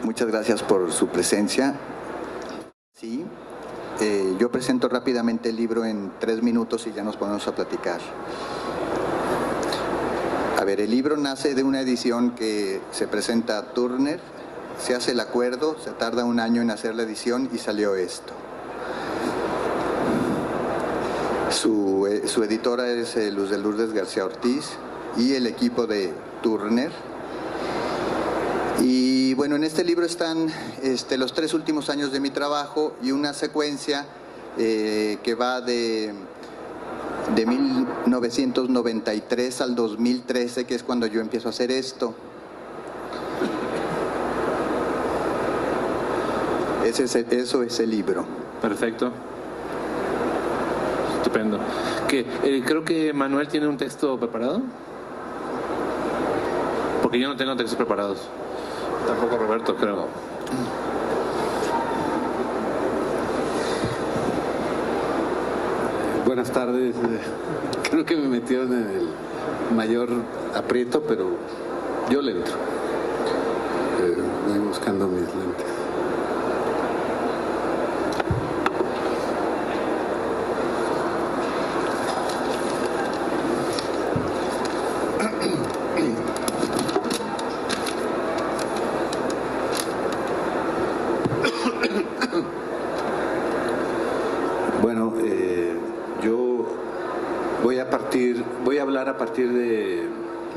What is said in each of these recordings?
Muchas gracias por su presencia. Sí, yo presento rápidamente el libro en 3 minutos y ya nos ponemos a platicar. A ver, el libro nace de una edición que se presenta a Turner, se hace el acuerdo, se tarda 1 año en hacer la edición y salió esto. Su editora es Luz de Lourdes García Ortiz y el equipo de Turner. Y bueno, en este libro están los 3 últimos años de mi trabajo y una secuencia que va de 1993 al 2013, que es cuando yo empiezo a hacer esto. Eso es el libro. Perfecto. Estupendo. Creo que Manuel tiene un texto preparado. Porque yo no tengo textos preparados. Tampoco Roberto, creo. Buenas tardes. Creo que me metieron en el mayor aprieto, pero yo le entro. Voy buscando mis lentes. Bueno, yo voy a hablar a partir de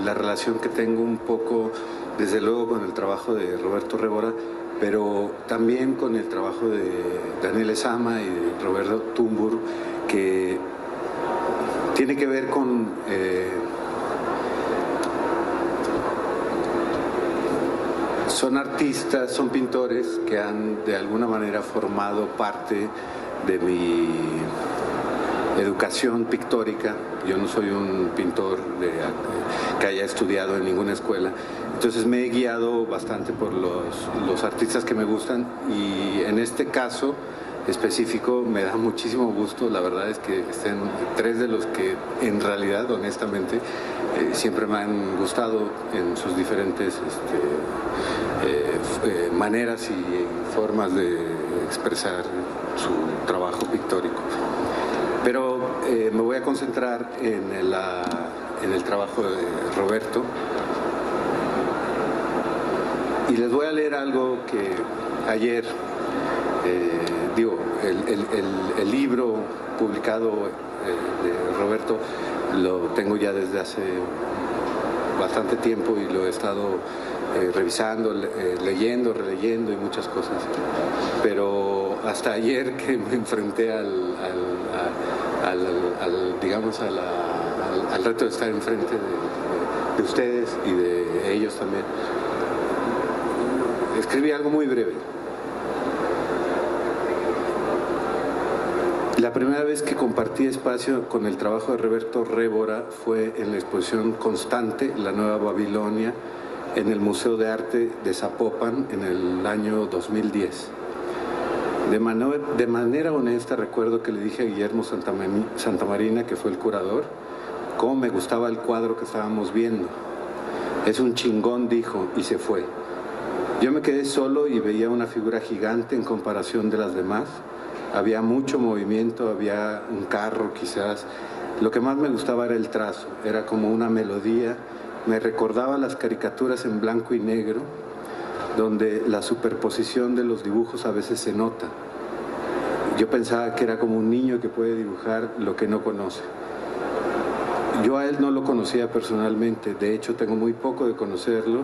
la relación que tengo un poco, desde luego, con el trabajo de Roberto Révora, pero también con el trabajo de Daniel Ezama y de Roberto Tumbur, que tiene que ver con son artistas, son pintores que han de alguna manera formado parte de mi educación pictórica. Yo no soy un pintor que haya estudiado en ninguna escuela, entonces me he guiado bastante por los artistas que me gustan, y en este caso específico me da muchísimo gusto, la verdad es que estén 3 de los que en realidad, honestamente, siempre me han gustado en sus diferentes maneras y formas de expresar su trabajo pictórico. Pero me voy a concentrar en el trabajo de Roberto, y les voy a leer algo que ayer, el libro publicado de Roberto lo tengo ya desde hace bastante tiempo y lo he estado revisando, leyendo, releyendo y muchas cosas, pero hasta ayer que me enfrenté al reto de estar enfrente de ustedes y de ellos también, escribí algo muy breve. La primera vez que compartí espacio con el trabajo de Roberto Révora fue en la exposición constante La Nueva Babilonia en el Museo de Arte de Zapopan en el año 2010. De manera honesta recuerdo que le dije a Guillermo Santamarina, que fue el curador, cómo me gustaba el cuadro que estábamos viendo. Es un chingón, dijo, y se fue. Yo me quedé solo y veía una figura gigante en comparación de las demás. Había mucho movimiento, había un carro quizás. Lo que más me gustaba era el trazo, era como una melodía. Me recordaba las caricaturas en blanco y negro, donde la superposición de los dibujos a veces se nota. Yo pensaba que era como un niño que puede dibujar lo que no conoce. Yo a él no lo conocía personalmente, de hecho tengo muy poco de conocerlo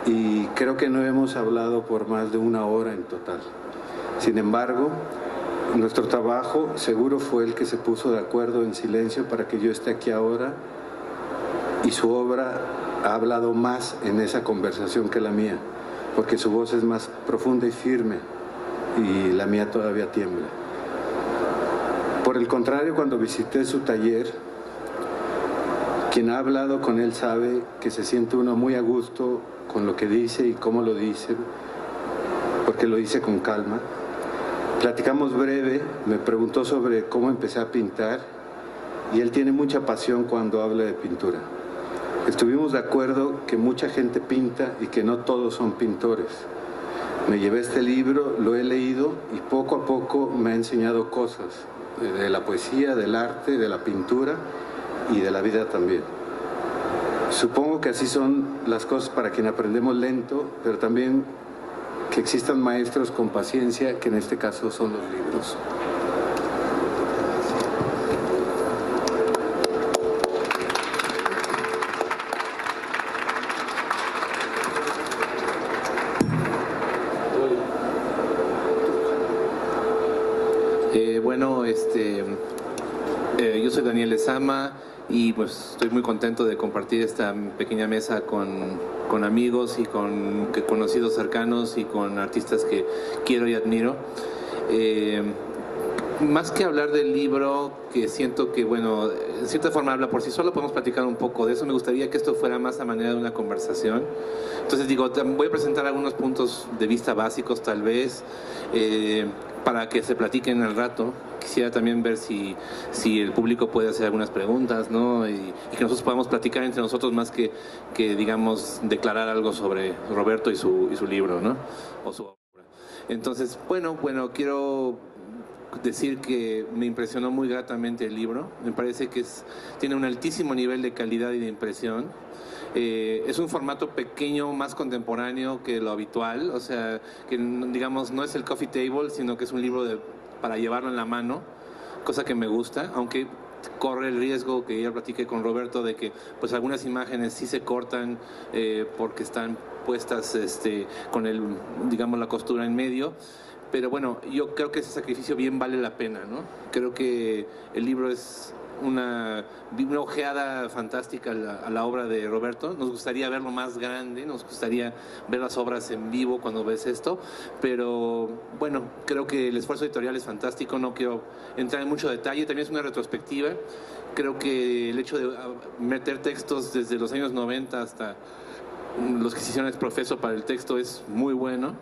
y creo que no hemos hablado por más de 1 hora en total. Sin embargo, nuestro trabajo seguro fue el que se puso de acuerdo en silencio para que yo esté aquí ahora, y su obra ha hablado más en esa conversación que la mía, porque su voz es más profunda y firme y la mía todavía tiembla. Por el contrario, cuando visité su taller, quien ha hablado con él sabe que se siente uno muy a gusto con lo que dice y cómo lo dice, porque lo dice con calma. Platicamos breve, me preguntó sobre cómo empecé a pintar y él tiene mucha pasión cuando habla de pintura. Estuvimos de acuerdo que mucha gente pinta y que no todos son pintores. Me llevé este libro, lo he leído y poco a poco me ha enseñado cosas de la poesía, del arte, de la pintura y de la vida también. Supongo que así son las cosas para quien aprendemos lento, pero también que existan maestros con paciencia, que en este caso son los libros. Yo soy Daniel Lezama y pues estoy muy contento de compartir esta pequeña mesa con amigos y con conocidos cercanos y con artistas que quiero y admiro. Más que hablar del libro, que siento que, bueno, en cierta forma habla por sí solo, podemos platicar un poco de eso. Me gustaría que esto fuera más a manera de una conversación. Entonces digo, voy a presentar algunos puntos de vista básicos tal vez, para que se platiquen al rato. Quisiera también ver si el público puede hacer algunas preguntas, ¿no? Y que nosotros podamos platicar entre nosotros más que digamos, declarar algo sobre Roberto y su libro, ¿no? O su obra. Entonces, bueno, quiero decir que me impresionó muy gratamente el libro. Me parece que tiene un altísimo nivel de calidad y de impresión. Es un formato pequeño, más contemporáneo que lo habitual, o sea, que digamos no es el coffee table, sino que es un libro para llevarlo en la mano, cosa que me gusta, aunque corre el riesgo, que ya platiqué con Roberto, de que pues algunas imágenes sí se cortan porque están puestas con digamos la costura en medio. Pero bueno, yo creo que ese sacrificio bien vale la pena, ¿no? Creo que el libro es una ojeada fantástica a la obra de Roberto. Nos gustaría verlo más grande, nos gustaría ver las obras en vivo cuando ves esto, pero bueno, creo que el esfuerzo editorial es fantástico. No quiero entrar en mucho detalle, también es una retrospectiva. Creo que el hecho de meter textos desde los años 90 hasta los que se hicieron exprofeso para el texto es muy bueno,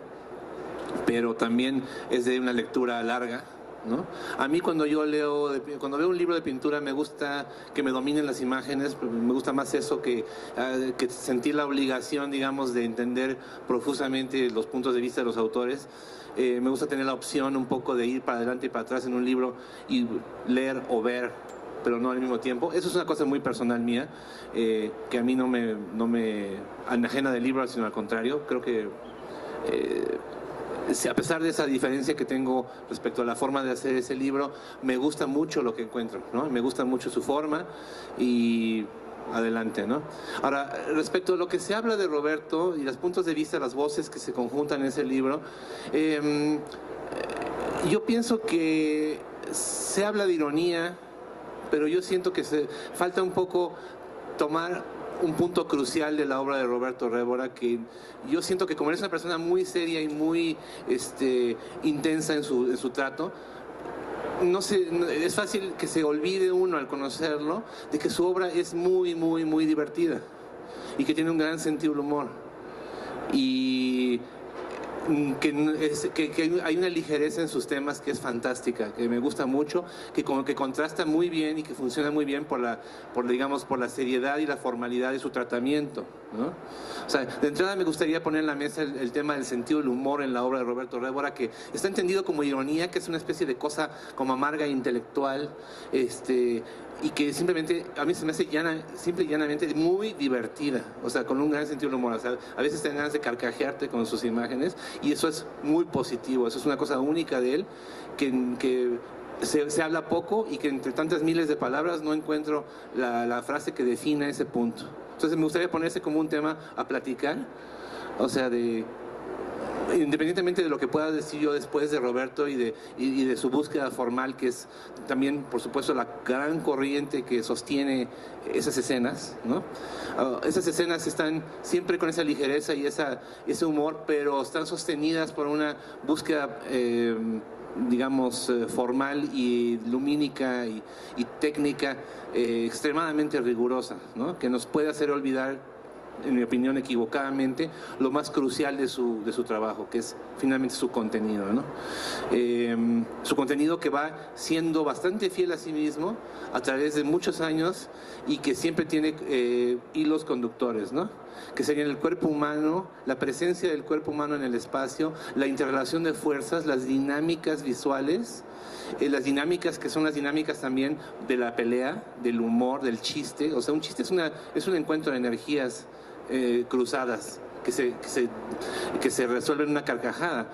pero también es de una lectura larga, ¿no? A mí cuando veo un libro de pintura me gusta que me dominen las imágenes, me gusta más eso que sentir la obligación, digamos, de entender profusamente los puntos de vista de los autores. Me gusta tener la opción un poco de ir para adelante y para atrás en un libro y leer o ver, pero no al mismo tiempo. Eso es una cosa muy personal mía, que a mí no me enajena del libro, sino al contrario. Creo que a pesar de esa diferencia que tengo respecto a la forma de hacer ese libro, me gusta mucho lo que encuentro, ¿no? Me gusta mucho su forma y adelante, ¿no? Ahora, respecto a lo que se habla de Roberto y los puntos de vista, las voces que se conjuntan en ese libro, yo pienso que se habla de ironía, pero yo siento que falta un poco tomar un punto crucial de la obra de Roberto Révora, que yo siento que como él es una persona muy seria y muy intensa en su trato, es fácil que se olvide uno al conocerlo de que su obra es muy, muy, muy divertida y que tiene un gran sentido del humor. Y que hay una ligereza en sus temas que es fantástica, que me gusta mucho, que como que contrasta muy bien y que funciona muy bien por la seriedad y la formalidad de su tratamiento, ¿no? O sea, de entrada me gustaría poner en la mesa el tema del sentido del humor en la obra de Roberto Révora, que está entendido como ironía, que es una especie de cosa como amarga e intelectual, y que simplemente a mí se me hace simple y llanamente muy divertida, o sea, con un gran sentido del humor. O sea, a veces te dan ganas de carcajearte con sus imágenes y eso es muy positivo, eso es una cosa única de él que se habla poco y que entre tantas miles de palabras no encuentro la frase que defina ese punto. Entonces me gustaría ponerse como un tema a platicar, o sea, independientemente de lo que pueda decir yo después de Roberto y de su búsqueda formal, que es también, por supuesto, la gran corriente que sostiene esas escenas, ¿no? Esas escenas están siempre con esa ligereza y ese humor, pero están sostenidas por una búsqueda digamos, formal y lumínica y técnica extremadamente rigurosa, ¿no? Que nos puede hacer olvidar, en mi opinión equivocadamente, lo más crucial de su trabajo, que es finalmente su contenido, ¿no? Su contenido que va siendo bastante fiel a sí mismo a través de muchos años y que siempre tiene hilos conductores, ¿no? que serían el cuerpo humano, la presencia del cuerpo humano en el espacio, la interrelación de fuerzas, las dinámicas visuales, las dinámicas que son las dinámicas también de la pelea, del humor, del chiste. O sea, un chiste es un encuentro de energías cruzadas que se resuelven en una carcajada.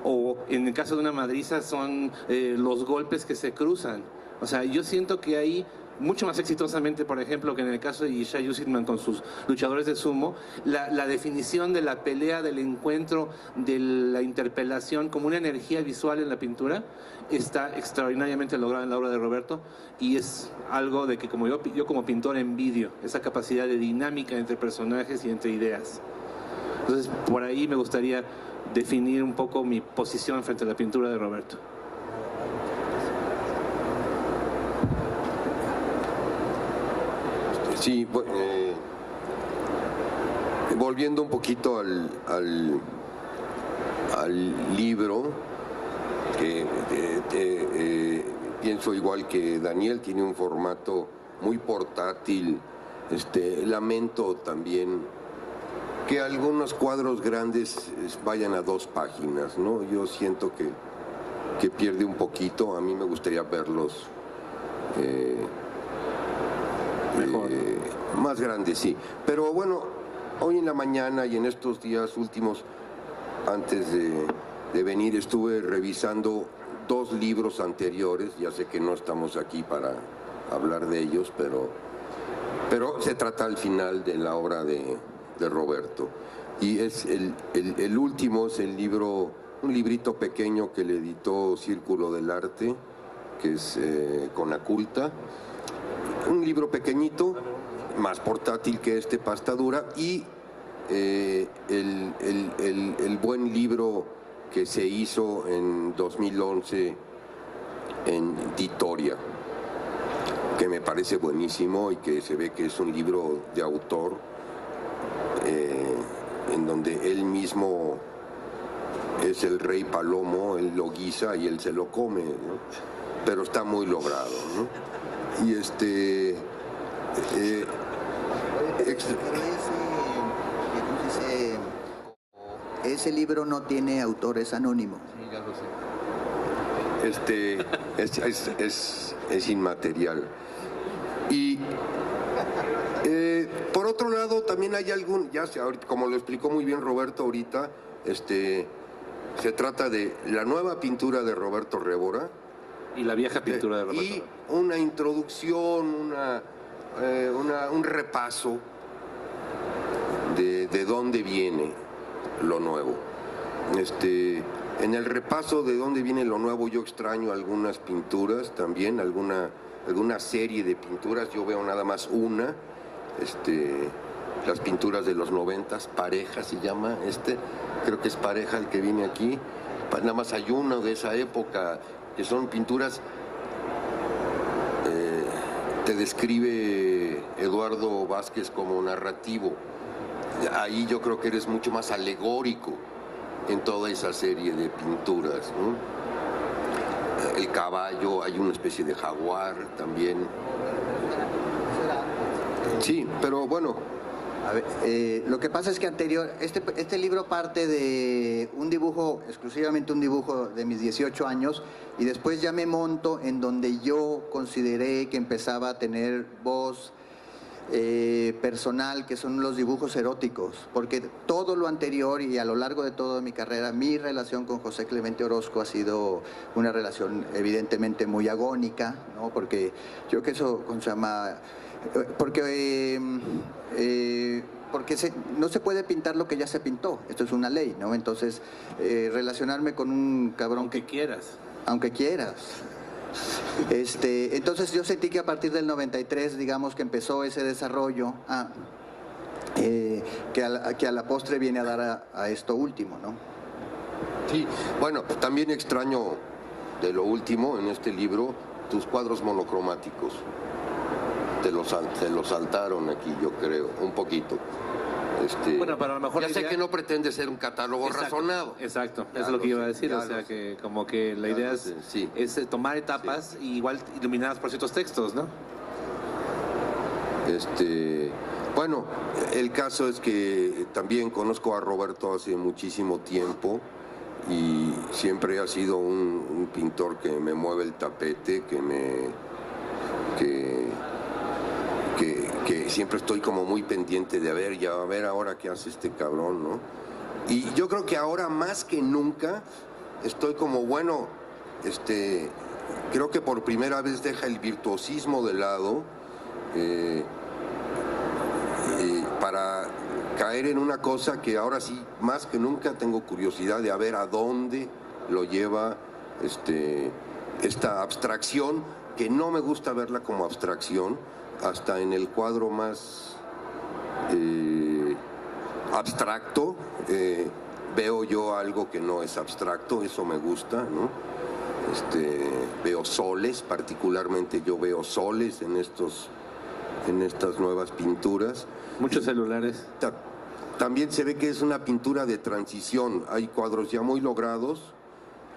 O en el caso de una madriza son los golpes que se cruzan. O sea, yo siento que hay mucho más exitosamente, por ejemplo, que en el caso de Yishai Yusinman con sus luchadores de sumo, la definición de la pelea, del encuentro, de la interpelación como una energía visual en la pintura está extraordinariamente lograda en la obra de Roberto, y es algo de que como yo como pintor envidio, esa capacidad de dinámica entre personajes y entre ideas. Entonces, por ahí me gustaría definir un poco mi posición frente a la pintura de Roberto. Sí, volviendo un poquito al libro, que pienso igual que Daniel, tiene un formato muy portátil. Lamento también que algunos cuadros grandes vayan a 2 páginas, ¿no? Yo siento que pierde un poquito. A mí me gustaría verlos más grandes, sí. Pero bueno, hoy en la mañana y en estos días últimos, antes de venir, estuve revisando 2 libros anteriores. Ya sé que no estamos aquí para hablar de ellos, pero se trata al final de la obra de Roberto. Y es el último, es el libro, un librito pequeño que le editó Círculo del Arte, que es Conaculta. Un libro pequeñito, más portátil que pasta dura, y el buen libro que se hizo en 2011 en Ditoria, que me parece buenísimo y que se ve que es un libro de autor, en donde él mismo es el rey Palomo, él lo guisa y él se lo come, ¿no? Pero está muy logrado, ¿no? Y ese libro no tiene autores anónimos. Sí, ya lo sé. Es inmaterial. Y por otro lado también hay como lo explicó muy bien Roberto ahorita, se trata de la nueva pintura de Roberto Révora Y la vieja pintura de Roberto. y una introducción, un repaso de dónde viene lo nuevo. En el repaso de dónde viene lo nuevo, yo extraño algunas pinturas también, alguna serie de pinturas. Yo veo nada más una, las pinturas de los 90s, Pareja se llama, creo que es Pareja el que viene aquí. Nada más hay uno de esa época, que son pinturas, te describe Eduardo Vázquez como narrativo. Ahí yo creo que eres mucho más alegórico en toda esa serie de pinturas, ¿no? El caballo, hay una especie de jaguar también. Sí, pero bueno. A ver, lo que pasa es que este libro parte de un dibujo, exclusivamente un dibujo de mis 18 años, y después ya me monto en donde yo consideré que empezaba a tener voz personal, que son los dibujos eróticos, porque todo lo anterior y a lo largo de toda mi carrera, mi relación con José Clemente Orozco ha sido una relación evidentemente muy agónica, ¿no? Porque yo creo que eso, ¿cómo se llama? Porque no se puede pintar lo que ya se pintó, esto es una ley, ¿no? Entonces, relacionarme con un cabrón Aunque quieras. Aunque quieras. Entonces yo sentí que a partir del 93, digamos, que empezó ese desarrollo, que a la postre viene a dar a esto último, ¿no? Sí, bueno, también extraño de lo último en este libro, tus cuadros monocromáticos. Te los saltaron aquí, yo creo, un poquito. Bueno, pero a lo mejor ya sé que no pretende ser un catálogo razonado. Exacto, Ya eso es lo que iba a sé, decir, ya o sea lo sé. que como que la Ya idea lo sé, sí. es tomar etapas y igual iluminadas por ciertos textos, ¿no? Bueno, el caso es que también conozco a Roberto hace muchísimo tiempo y siempre ha sido un pintor que me mueve el tapete, que siempre estoy como muy pendiente de a ver ahora qué hace este cabrón, ¿no? Y yo creo que ahora más que nunca estoy como, bueno, creo que por primera vez deja el virtuosismo de lado para caer en una cosa que ahora sí, más que nunca tengo curiosidad de a ver a dónde lo lleva esta abstracción, que no me gusta verla como abstracción, hasta en el cuadro más abstracto veo yo algo que no es abstracto, eso me gusta, ¿no? Veo soles, particularmente yo veo soles en estas nuevas pinturas. Muchos celulares. También se ve que es una pintura de transición, hay cuadros ya muy logrados,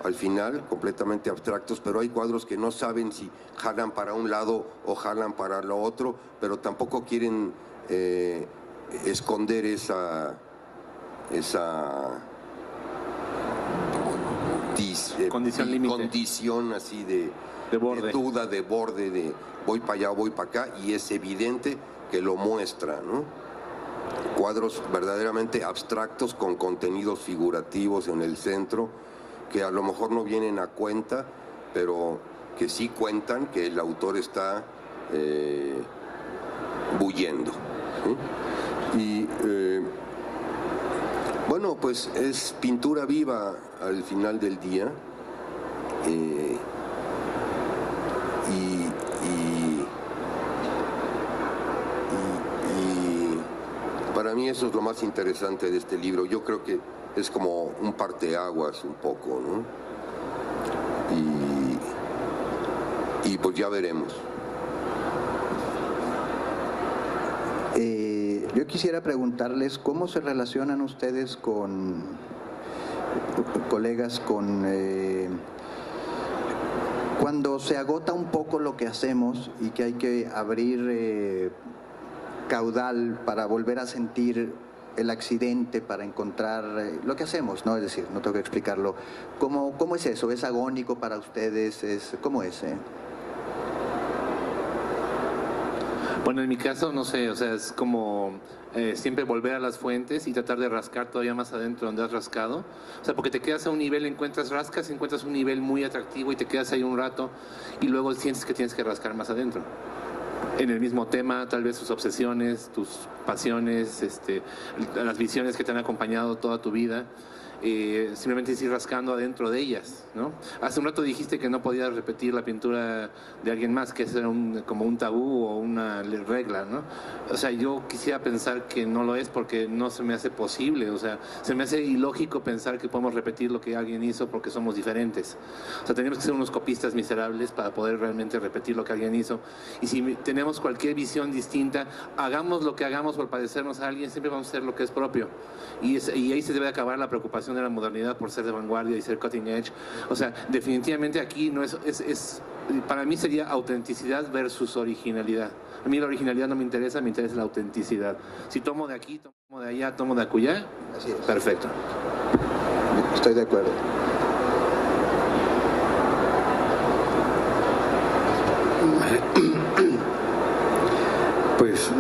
al final, completamente abstractos, pero hay cuadros que no saben si jalan para un lado o jalan para lo otro, pero tampoco quieren esconder esa condición límite. Condición así de borde. De duda, de borde, de voy para allá, voy para acá, y es evidente que lo muestra, ¿no? Cuadros verdaderamente abstractos con contenidos figurativos en el centro, que a lo mejor no vienen a cuenta, pero que sí cuentan que el autor está bullendo, ¿sí? Y bueno, pues es pintura viva al final del día, y para mí eso es lo más interesante de este libro. Yo creo que es como un parteaguas un poco, ¿no? Y pues ya veremos. Yo quisiera preguntarles cómo se relacionan ustedes con colegas, cuando se agota un poco lo que hacemos y que hay que abrir caudal para volver a sentir el accidente, para encontrar lo que hacemos, ¿no? Es decir, no tengo que explicarlo. ¿Cómo es eso? ¿Es agónico para ustedes? ¿Cómo es? Bueno, en mi caso, no sé, o sea, es como siempre volver a las fuentes y tratar de rascar todavía más adentro donde has rascado. O sea, porque te quedas a un nivel, rascas, encuentras un nivel muy atractivo y te quedas ahí un rato y luego sientes que tienes que rascar más adentro. En el mismo tema, tal vez tus obsesiones, tus pasiones, las visiones que te han acompañado toda tu vida. Simplemente ir rascando adentro de ellas, ¿no? Hace un rato dijiste que no podías repetir la pintura de alguien más, que eso era como un tabú o una regla, ¿no? O sea, yo quisiera pensar que no lo es porque no se me hace posible, o sea, se me hace ilógico pensar que podemos repetir lo que alguien hizo porque somos diferentes. O sea, tenemos que ser unos copistas miserables para poder realmente repetir lo que alguien hizo. Y si tenemos cualquier visión distinta, hagamos lo que hagamos por parecernos a alguien, siempre vamos a hacer lo que es propio. Y ahí se debe acabar la preocupación de la modernidad por ser de vanguardia y ser cutting edge. O sea, definitivamente aquí no para mí sería autenticidad versus originalidad. A mí la originalidad no me interesa la autenticidad. Si tomo de aquí, tomo de allá, tomo de acullá, Así es. perfecto. Estoy de acuerdo. Pues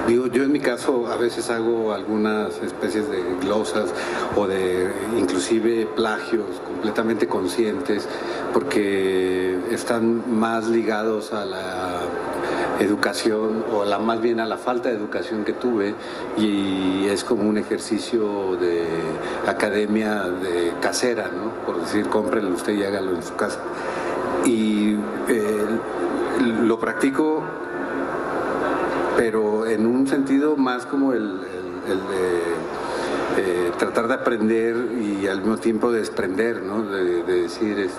digo, yo en mi caso a veces hago algunas especies de glosas o de inclusive plagios completamente conscientes porque están más ligados a la educación o más bien a la falta de educación que tuve, y es como un ejercicio de academia de casera, ¿no? Por decir, cómprelo usted y hágalo en su casa. Y lo practico, pero en un sentido más como el de tratar de aprender y al mismo tiempo desprender, ¿no? De decir,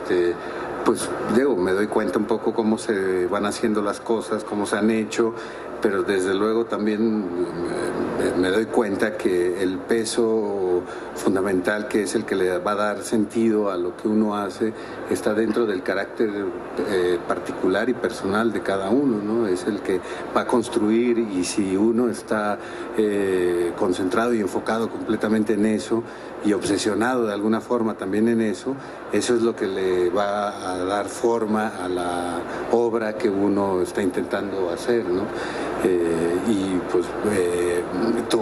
pues digo, me doy cuenta un poco cómo se van haciendo las cosas, cómo se han hecho, pero desde luego también me doy cuenta que el peso fundamental, que es el que le va a dar sentido a lo que uno hace, está dentro del carácter particular y personal de cada uno, ¿no? Es el que va a construir, y si uno está concentrado y enfocado completamente en eso y obsesionado de alguna forma también en eso, eso es lo que le va a dar forma a la obra que uno está intentando hacer, ¿no? Y pues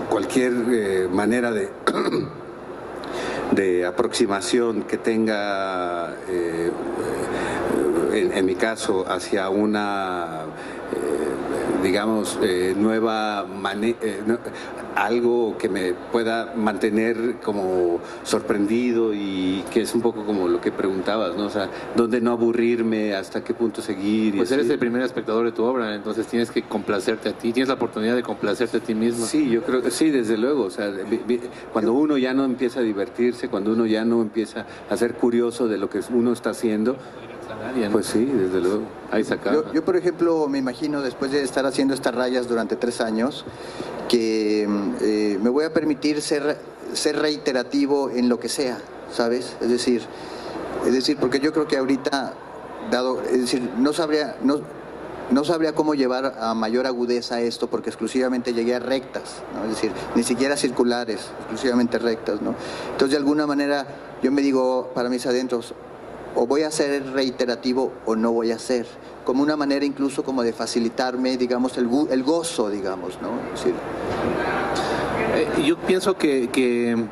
cualquier manera de aproximación que tenga, en mi caso, hacia una digamos, nueva manera, algo que me pueda mantener como sorprendido, y que es un poco como lo que preguntabas, ¿no? O sea, ¿dónde no aburrirme? ¿Hasta qué punto seguir? Pues eres el primer espectador de tu obra, entonces tienes que complacerte a ti, tienes la oportunidad de complacerte a ti mismo. Sí, yo creo que sí, desde luego. O sea, cuando uno ya no empieza a divertirse, cuando uno ya no empieza a ser curioso de lo que uno está haciendo, pues sí, desde luego. Ahí se acaba. Yo, por ejemplo, me imagino, después de estar haciendo estas rayas durante 3 años, que me voy a permitir ser reiterativo en lo que sea, ¿sabes? Es decir, porque yo creo que ahorita, no sabría cómo llevar a mayor agudeza esto, porque exclusivamente llegué a rectas, ¿no? Es decir, ni siquiera circulares, exclusivamente rectas, ¿no? Entonces, de alguna manera, yo me digo para mis adentros, o voy a ser reiterativo o no voy a ser, como una manera incluso como de facilitarme, digamos, el gozo, digamos, ¿no? Es decir, yo pienso que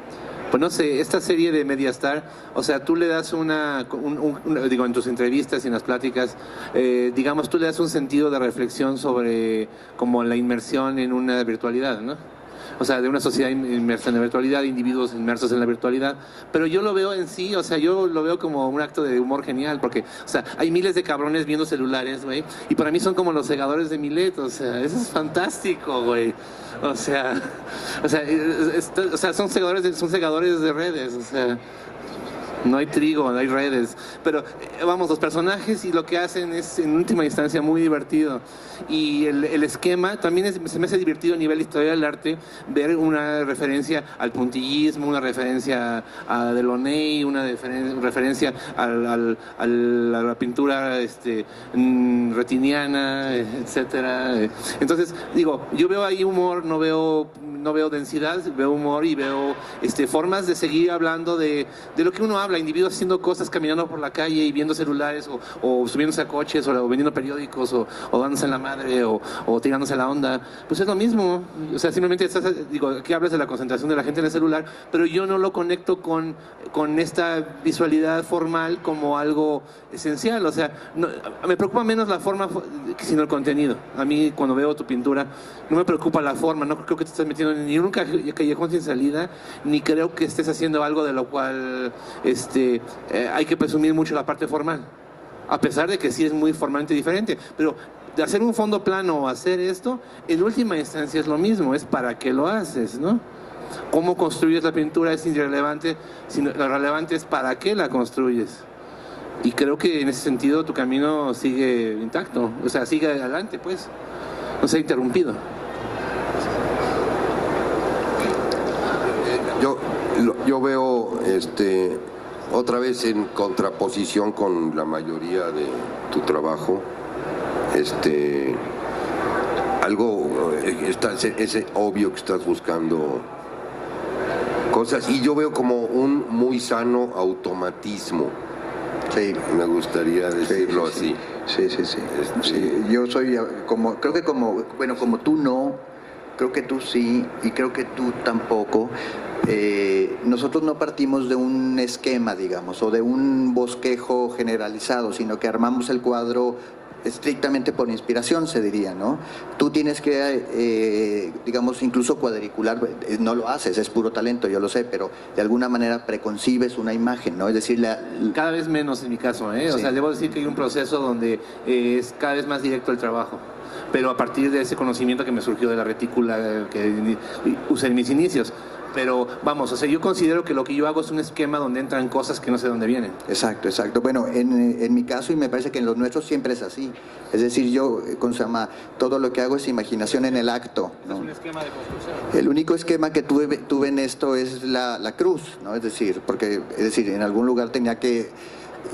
pues no sé, esta serie de Mediastar, o sea, tú le das digo, en tus entrevistas y en las pláticas, digamos, tú le das un sentido de reflexión sobre como la inmersión en una virtualidad, ¿no? O sea, de una sociedad inmersa en la virtualidad, individuos inmersos en la virtualidad. Pero yo lo veo en sí, o sea, yo lo veo como un acto de humor genial, porque, o sea, hay miles de cabrones viendo celulares, güey, y para mí son como los segadores de Milet, o sea, eso es fantástico, güey. O sea, son segadores de redes, o sea, no hay trigo, no hay redes. Pero vamos, los personajes y lo que hacen es en última instancia muy divertido. Y el esquema también se me hace divertido a nivel historia del arte, ver una referencia al puntillismo, una referencia a Delaunay, una referencia a la pintura retiniana, etcétera. Entonces, digo, yo veo ahí humor, no veo densidad, veo humor y veo formas de seguir hablando de lo que uno habla, individuos haciendo cosas, caminando por la calle y viendo celulares, o subiéndose a coches, o vendiendo periódicos, o dándose en la madre, o tirándose la onda. Pues es lo mismo. O sea, simplemente aquí hablas de la concentración de la gente en el celular, pero yo no lo conecto con esta visualidad formal como algo esencial. O sea, me preocupa menos la forma sino el contenido. A mí, cuando veo tu pintura, no me preocupa la forma, no creo que te estés metiendo ni en un callejón sin salida, ni creo que estés haciendo algo de lo cual hay que presumir mucho la parte formal, a pesar de que sí es muy formalmente diferente. Pero de hacer un fondo plano o hacer esto, en última instancia es lo mismo, es para qué lo haces, ¿no? Cómo construyes la pintura es irrelevante, sino lo relevante es para qué la construyes. Y creo que en ese sentido tu camino sigue intacto, o sea, sigue adelante, pues, no se ha interrumpido. Yo veo otra vez en contraposición con la mayoría de tu trabajo, algo, es obvio que estás buscando cosas, y yo veo como un muy sano automatismo. Sí, me gustaría decirlo así. Sí. Sí, yo soy creo que como tú no, creo que tú sí, y creo que tú tampoco. Nosotros no partimos de un esquema, digamos, o de un bosquejo generalizado, sino que armamos el cuadro estrictamente por inspiración, se diría, ¿no? Tú tienes que, digamos, incluso cuadricular, no lo haces, es puro talento, yo lo sé, pero de alguna manera preconcibes una imagen, ¿no? Es decir, cada vez menos en mi caso, ¿eh? Sí. O sea, debo decir que hay un proceso donde es cada vez más directo el trabajo, pero a partir de ese conocimiento que me surgió de la retícula que usé en mis inicios. Pero vamos, o sea, yo considero que lo que yo hago es un esquema donde entran cosas que no sé dónde vienen. Exacto, exacto. Bueno, en mi caso, y me parece que en los nuestros siempre es así. Es decir, yo, ¿cómo se llama? Todo lo que hago es imaginación en el acto, ¿no? Es un esquema de construcción. El único esquema que tuve en esto es la cruz, ¿no? Es decir, en algún lugar tenía que...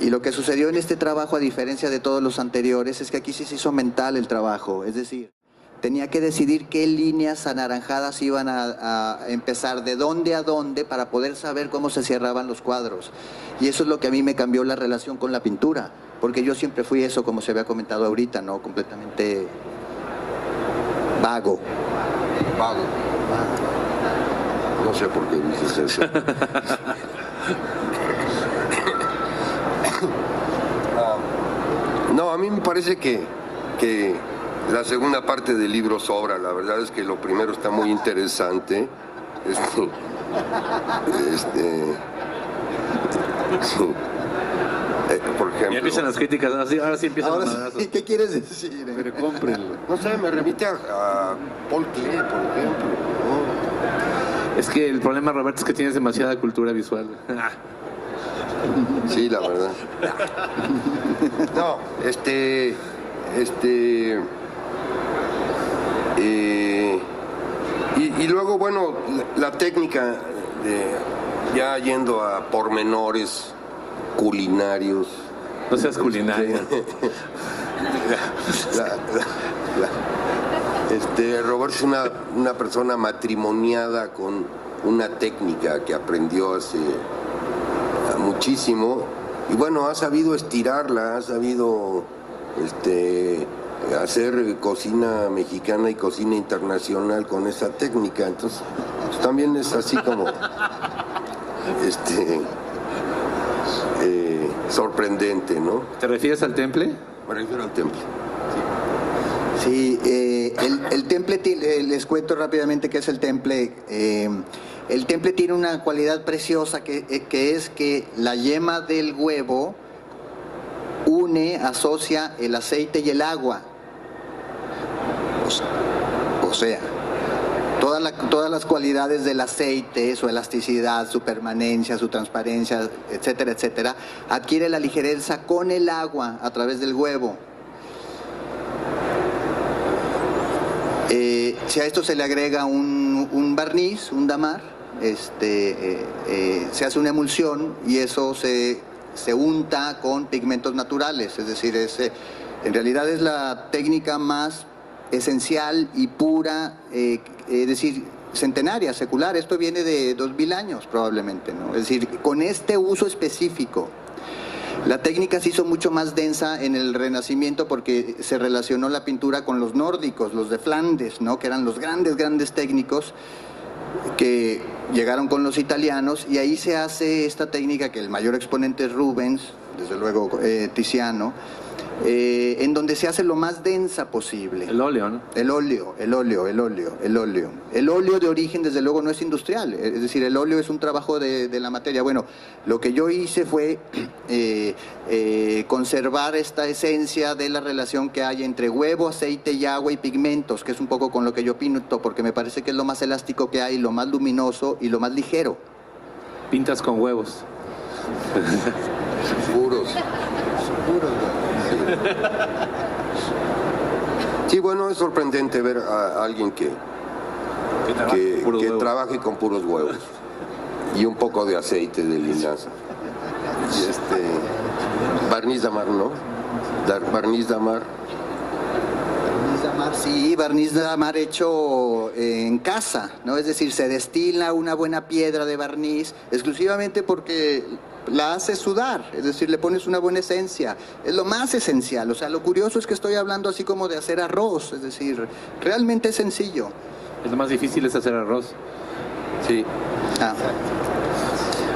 Y lo que sucedió en este trabajo, a diferencia de todos los anteriores, es que aquí sí se hizo mental el trabajo. Es decir, tenía que decidir qué líneas anaranjadas iban a empezar, de dónde a dónde, para poder saber cómo se cerraban los cuadros. Y eso es lo que a mí me cambió la relación con la pintura, porque yo siempre fui eso, como se había comentado ahorita, ¿no? Completamente vago. Vago. No sé por qué dices eso. No, a mí me parece que la segunda parte del libro sobra. La verdad es que lo primero está muy interesante. Sí. Por ejemplo. Ya empiezan las críticas, ahora sí empiezan los madrazos. ¿Qué quieres decir? Pero cómprenlo. No sé, me remite a Paul Klee, por ejemplo, ¿no? Es que el problema, Roberto, es que tienes demasiada cultura visual. Sí, la verdad. No, y luego, bueno, la técnica ya yendo a pormenores culinarios. No seas culinario. Roberto es una persona matrimoniada con una técnica que aprendió hace muchísimo, y bueno, ha sabido estirarla, ha sabido hacer cocina mexicana y cocina internacional con esa técnica. Entonces, pues, también es así como sorprendente, ¿no? ¿Te refieres al temple? Me refiero al temple. Sí, el temple, les cuento rápidamente qué es el temple. El temple tiene una cualidad preciosa que es que la yema del huevo asocia el aceite y el agua. O sea, todas las cualidades del aceite, su elasticidad, su permanencia, su transparencia, etcétera, etcétera, adquiere la ligereza con el agua a través del huevo. Si a esto se le agrega un barniz, un damar, se hace una emulsión y eso se unta con pigmentos naturales. Es decir, en realidad es la técnica más esencial y pura, es decir, centenaria, secular. Esto viene de 2000 años probablemente, ¿no? Es decir, con este uso específico. La técnica se hizo mucho más densa en el Renacimiento porque se relacionó la pintura con los nórdicos, los de Flandes, ¿no? Que eran los grandes técnicos que llegaron con los italianos, y ahí se hace esta técnica que el mayor exponente es Rubens, desde luego Tiziano, en donde se hace lo más densa posible. El óleo, ¿no? El óleo de origen, desde luego, no es industrial. Es decir, el óleo es un trabajo de la materia. Bueno, lo que yo hice fue conservar esta esencia de la relación que hay entre huevo, aceite y agua y pigmentos, que es un poco con lo que yo pinto, porque me parece que es lo más elástico que hay, lo más luminoso y lo más ligero. Pintas con huevos. Puros. Sí, bueno, es sorprendente ver a alguien que trabaje con puros huevos y un poco de aceite de linaza. Y barniz damar, ¿no? Barniz damar. Sí, barniz damar hecho en casa, ¿no? Es decir, se destila una buena piedra de barniz exclusivamente porque la hace sudar, es decir, le pones una buena esencia, es lo más esencial. O sea, lo curioso es que estoy hablando así como de hacer arroz, es decir, realmente es sencillo. Lo más difícil es hacer arroz. Sí.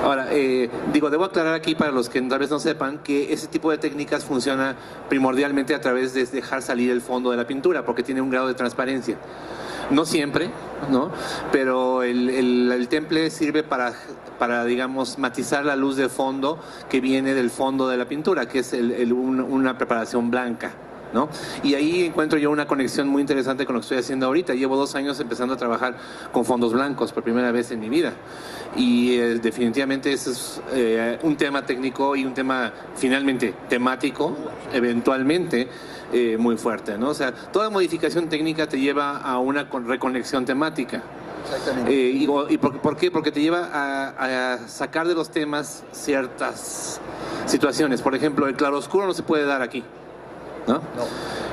Ahora, debo aclarar aquí para los que tal vez no sepan que ese tipo de técnicas funciona primordialmente a través de dejar salir el fondo de la pintura, porque tiene un grado de transparencia. No siempre, ¿no? Pero el temple sirve para, digamos, matizar la luz de fondo que viene del fondo de la pintura, que es una preparación blanca, ¿no? Y ahí encuentro yo una conexión muy interesante con lo que estoy haciendo ahorita. Llevo 2 años empezando a trabajar con fondos blancos por primera vez en mi vida. Y definitivamente ese es un tema técnico y un tema finalmente temático, eventualmente muy fuerte, ¿no? O sea, toda modificación técnica te lleva a una reconexión temática. Exactamente. ¿Y por qué? Porque te lleva a sacar de los temas ciertas situaciones. Por ejemplo, el claroscuro no se puede dar aquí, ¿no?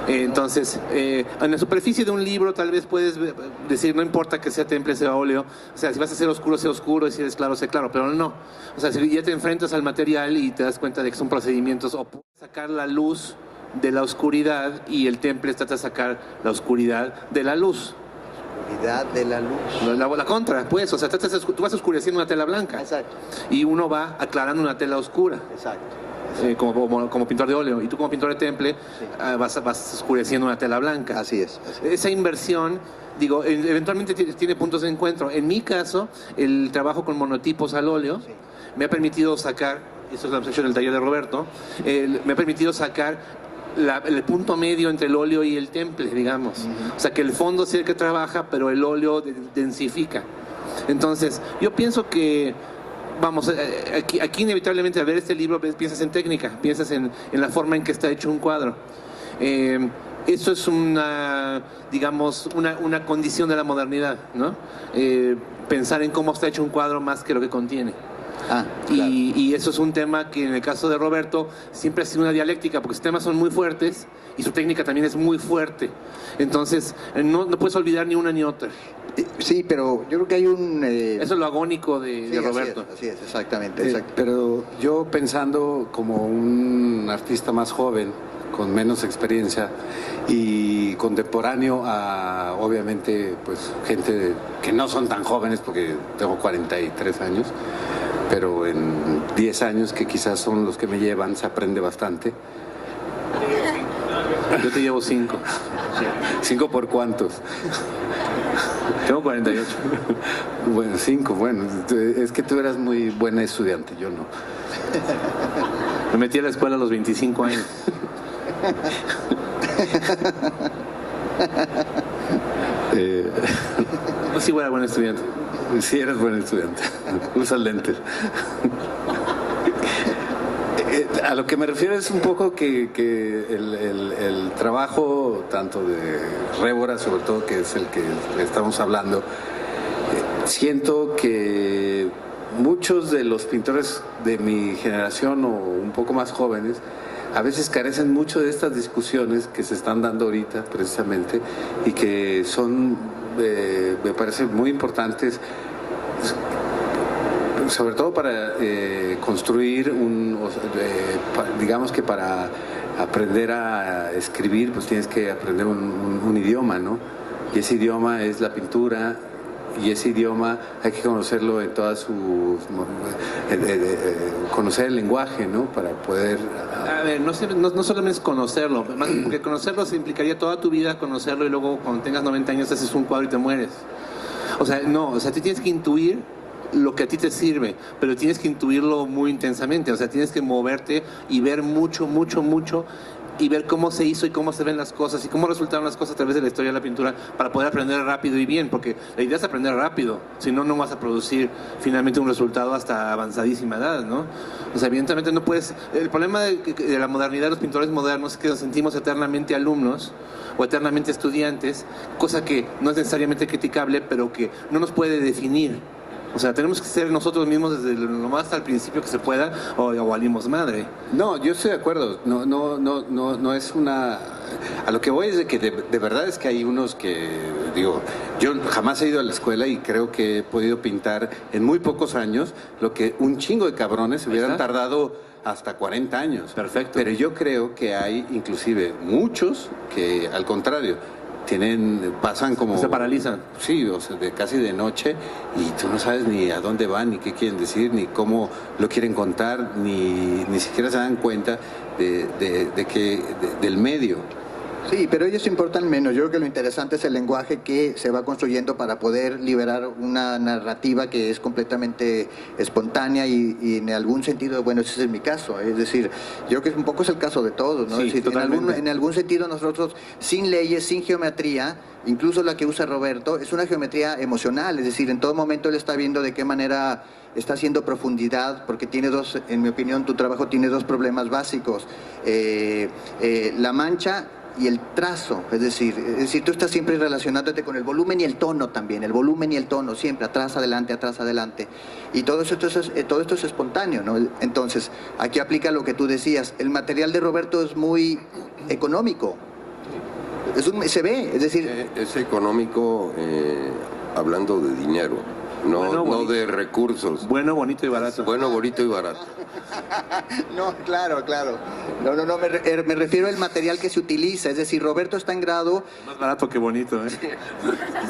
Entonces, en la superficie de un libro tal vez puedes decir, no importa que sea temple, sea óleo, o sea, si vas a hacer oscuro, sea oscuro, y si eres claro, sea claro, pero no. O sea, si ya te enfrentas al material y te das cuenta de que son procedimientos, o puedes sacar la luz de la oscuridad y el temple trata de sacar la oscuridad de la luz. De la luz. La contra, pues, o sea, tú vas oscureciendo una tela blanca. Exacto. Y uno va aclarando una tela oscura. Exacto. Como pintor de óleo. Y tú como pintor de temple vas oscureciendo una tela blanca. Así es. Esa inversión, digo, eventualmente tiene puntos de encuentro. En mi caso, el trabajo con monotipos al óleo me ha permitido sacar, eso es la obsesión del taller de Roberto, me ha permitido sacar el punto medio entre el óleo y el temple, digamos. O sea, que el fondo sí es el que trabaja, pero el óleo densifica. Entonces, yo pienso que, vamos, aquí inevitablemente al ver este libro piensas en técnica, piensas en la forma en que está hecho un cuadro. Eso es una condición de la modernidad, ¿no? Pensar en cómo está hecho un cuadro más que lo que contiene. Claro. Y eso es un tema que en el caso de Roberto siempre ha sido una dialéctica, porque sus temas son muy fuertes y su técnica también es muy fuerte. Entonces, no puedes olvidar ni una ni otra. Sí, pero yo creo que hay un... Eso es lo agónico de Roberto. Así es, exactamente. Pero yo pensando como un artista más joven, con menos experiencia y contemporáneo a, obviamente, pues gente que no son tan jóvenes, porque tengo 43 años, pero en 10 años, que quizás son los que me llevan, se aprende bastante. Yo te llevo 5. ¿5 por cuántos? Tengo 48. Bueno, 5, bueno. Es que tú eras muy buena estudiante, yo no. Me metí a la escuela a los 25 años. Pues sí, era buen estudiante. Sí, eres buen estudiante. Usas lentes. A lo que me refiero es un poco que el trabajo tanto de Révora, sobre todo, que es el que estamos hablando, siento que muchos de los pintores de mi generación o un poco más jóvenes a veces carecen mucho de estas discusiones que se están dando ahorita precisamente y que son, me parece, muy importantes, sobre todo para construir digamos que para aprender a escribir pues tienes que aprender un idioma, ¿no? Y ese idioma es la pintura, y ese idioma hay que conocerlo en todas sus... conocer el lenguaje, ¿no? Para poder... A ver, no solamente es conocerlo, porque conocerlo se implicaría toda tu vida conocerlo y luego cuando tengas 90 años haces un cuadro y te mueres. O sea, no, o sea, tú tienes que intuir lo que a ti te sirve, pero tienes que intuirlo muy intensamente, o sea, tienes que moverte y ver mucho y ver cómo se hizo y cómo se ven las cosas y cómo resultaron las cosas a través de la historia de la pintura para poder aprender rápido y bien, porque la idea es aprender rápido, si no, no vas a producir finalmente un resultado hasta avanzadísima edad, ¿no? O sea, evidentemente no puedes... El problema de la modernidad de los pintores modernos es que nos sentimos eternamente alumnos o eternamente estudiantes, cosa que no es necesariamente criticable, pero que no nos puede definir. O sea, tenemos que ser nosotros mismos desde lo más al principio que se pueda o valimos madre. No, yo estoy de acuerdo. No es una... A lo que voy es de que de verdad es que hay unos que, digo, yo jamás he ido a la escuela y creo que he podido pintar en muy pocos años lo que un chingo de cabrones hubieran tardado hasta 40 años. Perfecto. Pero yo creo que hay inclusive muchos que al contrario pasan como... Se paralizan. Sí, o sea, casi de noche y tú no sabes ni a dónde van, ni qué quieren decir, ni cómo lo quieren contar, ni siquiera se dan cuenta del medio. Sí, pero ellos importan menos. Yo creo que lo interesante es el lenguaje que se va construyendo para poder liberar una narrativa que es completamente espontánea y en algún sentido, bueno, ese es mi caso. Es decir, yo creo que un poco es el caso de todos, ¿no? Sí, es decir, totalmente. en algún sentido nosotros, sin leyes, sin geometría, incluso la que usa Roberto, es una geometría emocional. Es decir, en todo momento él está viendo de qué manera está haciendo profundidad, porque tiene dos, en mi opinión, tu trabajo tiene dos problemas básicos. La mancha y el trazo, es decir, tú estás siempre relacionándote con el volumen y el tono también, el volumen y el tono, siempre atrás, adelante, y todo esto es espontáneo, ¿no? Entonces, aquí aplica lo que tú decías, el material de Roberto es muy económico, se ve, es decir... Es económico hablando de dinero, no, Bueno, no de recursos. Bueno, bonito y barato. Bueno, bonito y barato. No, claro. No, me refiero al material que se utiliza, es decir, Roberto está en grado... Más barato que bonito, ¿eh?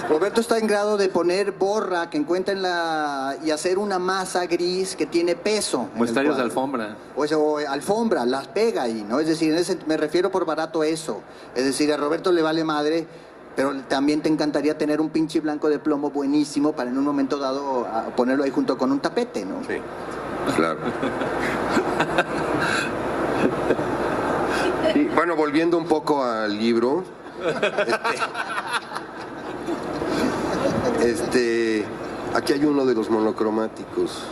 Roberto está en grado de poner borra que encuentra y hacer una masa gris que tiene peso. Muestrarios de alfombra. O alfombra, las pega ahí, ¿no? Es decir, me refiero por barato a eso. Es decir, a Roberto le vale madre, pero también te encantaría tener un pinche blanco de plomo buenísimo para en un momento dado ponerlo ahí junto con un tapete, ¿no? Sí, claro. Y, bueno, volviendo un poco al libro, aquí hay uno de los monocromáticos,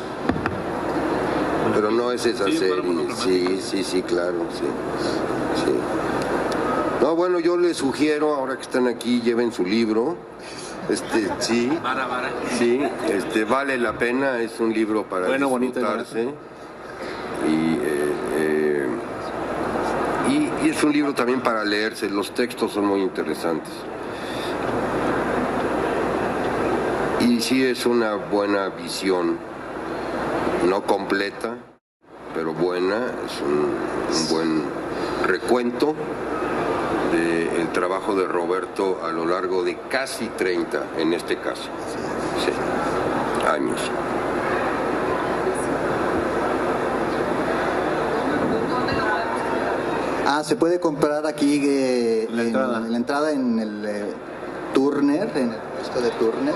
pero no es esa Sí, serie. monocromático. Sí, claro, sí. No, bueno, yo les sugiero, ahora que están aquí, lleven su libro. Sí, Vara. sí, vale la pena, es un libro para Bueno, bonito y disfrutarse. Y es un libro también para leerse, los textos son muy interesantes. Y sí es una buena visión, no completa, pero buena, es un buen recuento del trabajo de Roberto a lo largo de casi 30, en este caso, sí, años. Se puede comprar aquí En la entrada. en el Turner, en el puesto de Turner.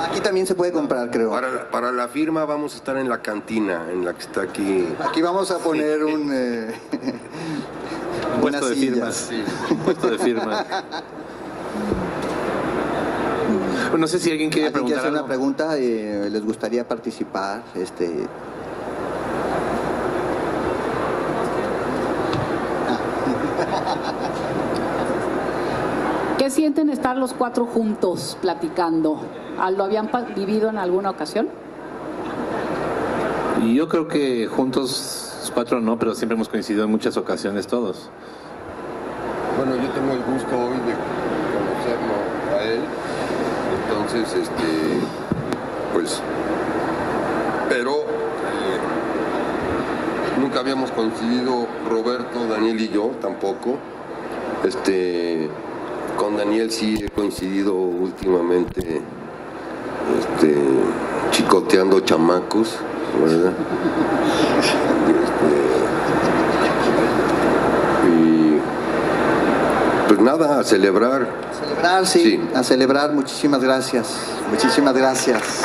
Aquí también se puede comprar, creo. Para la firma vamos a estar en la cantina, en la que está aquí. Aquí vamos a poner un Puesto de firmas. Sí. Puesto de firmas. No sé si alguien quiere ¿Alguien quiere preguntar hacer una algo. pregunta? ¿Les gustaría participar? ¿Qué sienten estar los cuatro juntos platicando? ¿Lo habían vivido en alguna ocasión? Y yo creo que juntos, los cuatro no, pero siempre hemos coincidido en muchas ocasiones todos. Bueno, yo tengo el gusto hoy de conocerlo a él, entonces, pues, pero nunca habíamos coincidido Roberto, Daniel y yo tampoco. Con Daniel sí he coincidido últimamente, chicoteando chamacos, ¿verdad? Y pues nada, a celebrar. Celebrar, sí, a celebrar. Muchísimas gracias. Muchísimas gracias.